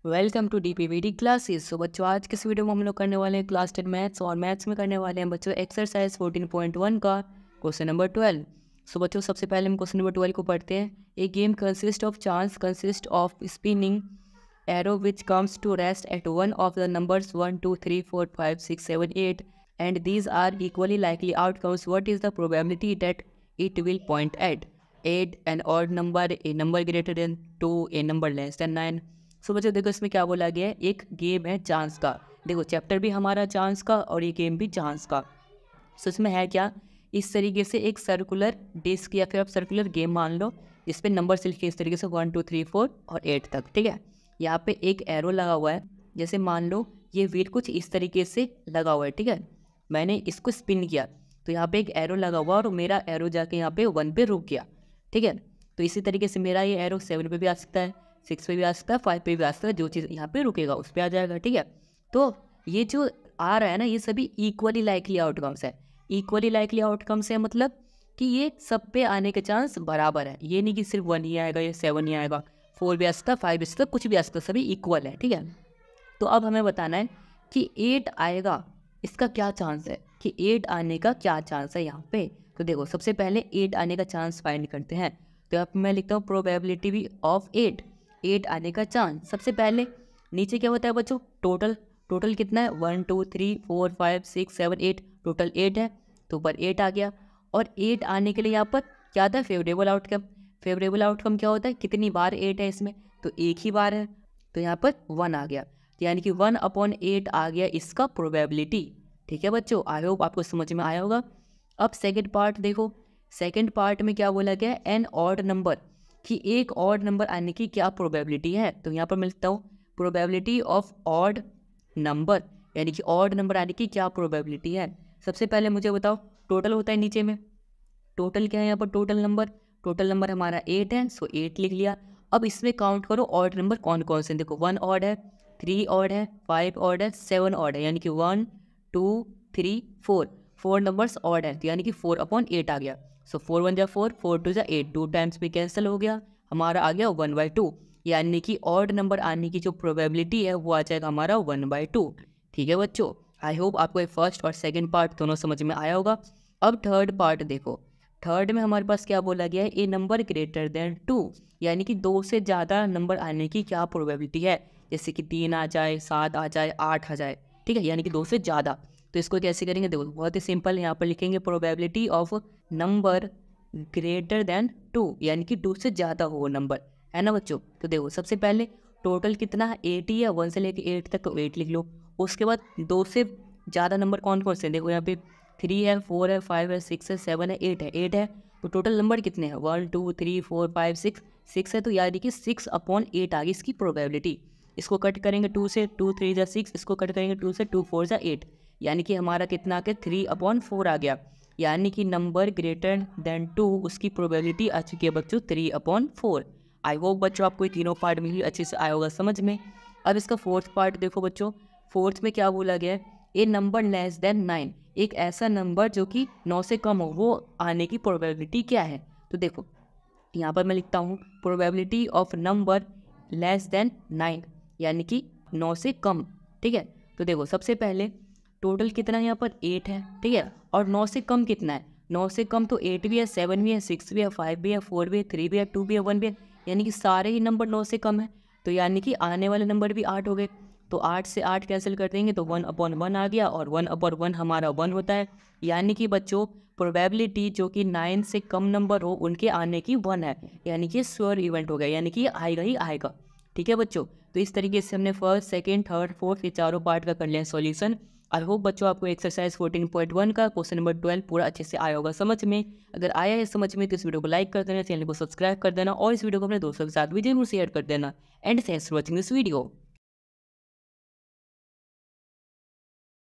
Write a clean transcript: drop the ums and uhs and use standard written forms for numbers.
Welcome to DPVD classes. So बच्चों, आज के इस वीडियो में हम लोग करने वाले हैं क्लास 10 मैथ्स, और मैथ्स में करने वाले हैं बच्चों एक्सरसाइज 14.1 का क्वेश्चन नंबर 12। सो बच्चों, सबसे पहले हम क्वेश्चन नंबर 12 को पढ़ते हैं। A game consist of chance consist of spinning arrow which comes to rest at one of the numbers 1, 2, 3, 4, 5, 6, 7, 8 and these are equally likely outcomes. What is the probability that it will point at? 8 an odd number, a number greater than 2, a number less than 9. सो बच्चों देखो, इसमें क्या बोला गया है, एक game है chance का। देखो चैप्टर भी हमारा चांस का और ये गेम भी चांस का। सो इसमें है क्या, इस तरीके से एक सर्कुलर डिस्क या फिर आप सर्कुलर गेम मान लो, इस पर नंबर से लिखे इस तरीके से 1, 2, 3, 4 और 8 तक। ठीक है, यहाँ पे एक एरो लगा हुआ है। जैसे मान लो ये व्हील कुछ इस तरीके से लगा हुआ है। ठीक है, मैंने इसको स्पिन किया तो यहाँ पे एक एरो लगा हुआ और मेरा एरो जाके यहाँ पे 1 पे रुक गया। ठीक है, तो इसी तरीके से मेरा ये एरो 7 पे भी आ सकता है, 6 पे भी आ सकता है, 5 पे भी आ सकता है। जो चीज़ यहाँ पे रुकेगा उस पर आ जाएगा। ठीक है, तो ये जो आ रहा है ना, ये सभी इक्वली लाइकली आउटकम्स है। इक्वली लाइकली आउटकम्स है मतलब कि ये सब पे आने के चांस बराबर है। ये नहीं कि सिर्फ 1 ही आएगा या 7 ही आएगा, 4 भी आ सकता है, 5 भी आ सकता है, कुछ भी आ सकता है, सभी इक्वल है। ठीक है, तो अब हमें बताना है कि 8 आएगा, इसका क्या चांस है, कि 8 आने का क्या चांस है यहाँ पे। तो देखो सबसे पहले 8 आने का चांस फाइंड करते हैं। तो यहाँ पे मैं लिखता हूँ प्रोबेबिलिटी भी ऑफ 8 आने का चांस। सबसे पहले नीचे क्या होता है बच्चों, टोटल कितना है, 1, 2, 3, 4, 5, 6, 7, 8, टोटल 8 है। तो ऊपर 8 आ गया, और 8 आने के लिए यहाँ पर क्या था, फेवरेबल आउटकम। फेवरेबल आउटकम क्या होता है, कितनी बार 8 है इसमें, तो एक ही बार है, तो यहाँ पर 1 आ गया। तो यानी कि 1/8 आ गया इसका प्रोबेबिलिटी। ठीक है बच्चों, आई होप आपको समझ में आया होगा। अब सेकंड पार्ट देखो, सेकंड पार्ट में क्या बोला गया है, एन ऑड नंबर, कि एक ऑड नंबर आने की क्या प्रोबेबिलिटी है। तो यहाँ पर मैं लिखता हूँ प्रोबेबिलिटी ऑफ ऑड नंबर, यानी कि ऑड नंबर आने की क्या प्रोबेबिलिटी है। सबसे पहले मुझे बताओ, टोटल होता है नीचे में, टोटल क्या है यहाँ पर, टोटल नंबर हमारा 8 है, सो 8 लिख लिया। अब इसमें काउंट करो ऑड नंबर कौन कौन से। देखो 1 ऑड है, 3 ऑड है, 5 ऑड है, 7 ऑड है, यानी कि 1, 2, 3, 4 नंबर्स ऑड है, तो यानी कि 4/8 आ गया। सो 4 1 जा 4, 4 2 जा 8, 2 टाइम्स भी कैंसिल हो गया, हमारा आ गया 1/2। यानी कि ऑड नंबर आने की जो प्रोबेबिलिटी है वो आ जाएगा हमारा 1/2। ठीक है बच्चों, आई होप आपको फर्स्ट और सेकेंड पार्ट दोनों समझ में आया होगा। अब थर्ड पार्ट देखो, थर्ड में हमारे पास क्या बोला गया है, ए नंबर ग्रेटर देन 2, यानी कि 2 से ज़्यादा नंबर आने की क्या प्रोबेबिलिटी है। जैसे कि 3 आ जाए, 7 आ जाए, 8 आ जाए। ठीक है, यानी कि 2 से ज़्यादा। तो इसको कैसे करेंगे, देखो बहुत ही सिंपल, यहाँ पर लिखेंगे probability of number greater than 2, यानी कि 2 से ज़्यादा हो नंबर, है ना बच्चों। तो देखो सबसे पहले टोटल कितना है, 8 ही है, 1 से लेकर 8 तक, तो 8 लिख लो। उसके बाद 2 से ज़्यादा नंबर कौन कौन से हैं, देखो यहाँ पे 3 है, 4 है, 5 है, 6 है, 7 है, 8 है। तो टोटल नंबर कितने हैं, 1, 2, 3, 4, 5, 6 है, तो यानी कि 6/8 आ गई इसकी प्रोबेबिलिटी। इसको कट करेंगे 2 से, 2 3 जा 6, इसको कट करेंगे 2 से, 2 4 जा 8, यानी कि हमारा कितना आ गया, 3/4 आ गया। यानी कि नंबर ग्रेटर देन 2 उसकी प्रोबेबिलिटी आ चुकी है बच्चों 3/4। आई होप बच्चों आपको ये तीनों पार्ट में ही अच्छे से आया होगा समझ में। अब इसका फोर्थ पार्ट देखो बच्चों, फोर्थ में क्या बोला गया है, ए नंबर लेस देन 9, एक ऐसा नंबर जो कि 9 से कम हो, वो आने की प्रोबेबिलिटी क्या है। तो देखो यहाँ पर मैं लिखता हूँ probability of number less than 9, यानी कि 9 से कम। ठीक है, तो देखो सबसे पहले टोटल कितना है यहाँ पर 8 है। ठीक है, और 9 से कम कितना है, 9 से कम तो 8 भी है, 7 भी है, 6 भी है, 5 भी है, 4 भी है, 3 भी है, 2 भी है, 1 भी है, यानी कि सारे ही नंबर 9 से कम है। तो यानी कि आने वाले नंबर भी 8 हो गए, तो 8 से 8 कैंसिल कर देंगे तो 1/1 आ गया, और 1/1 हमारा 1 होता है। यानी कि बच्चों प्रोबेबिलिटी जो कि 9 से कम नंबर हो उनके आने की 1 है, यानी कि श्योर इवेंट हो गया, यानी कि आएगा ही आएगा। ठीक है बच्चों, तो इस तरीके से हमने फर्स्ट, सेकेंड, थर्ड, फोर्थ, ये चारों पार्ट का कर लिया सॉल्यूशन। आई होप बच्चों आपको एक्सरसाइज 14.1 का क्वेश्चन नंबर 12 पूरा अच्छे से आया होगा समझ में। अगर आया है समझ में तो इस वीडियो को लाइक कर देना, चैनल को सब्सक्राइब कर देना, और इस वीडियो को अपने दोस्तों के साथ भी जरूर शेयर कर देना। And thanks for watching this video.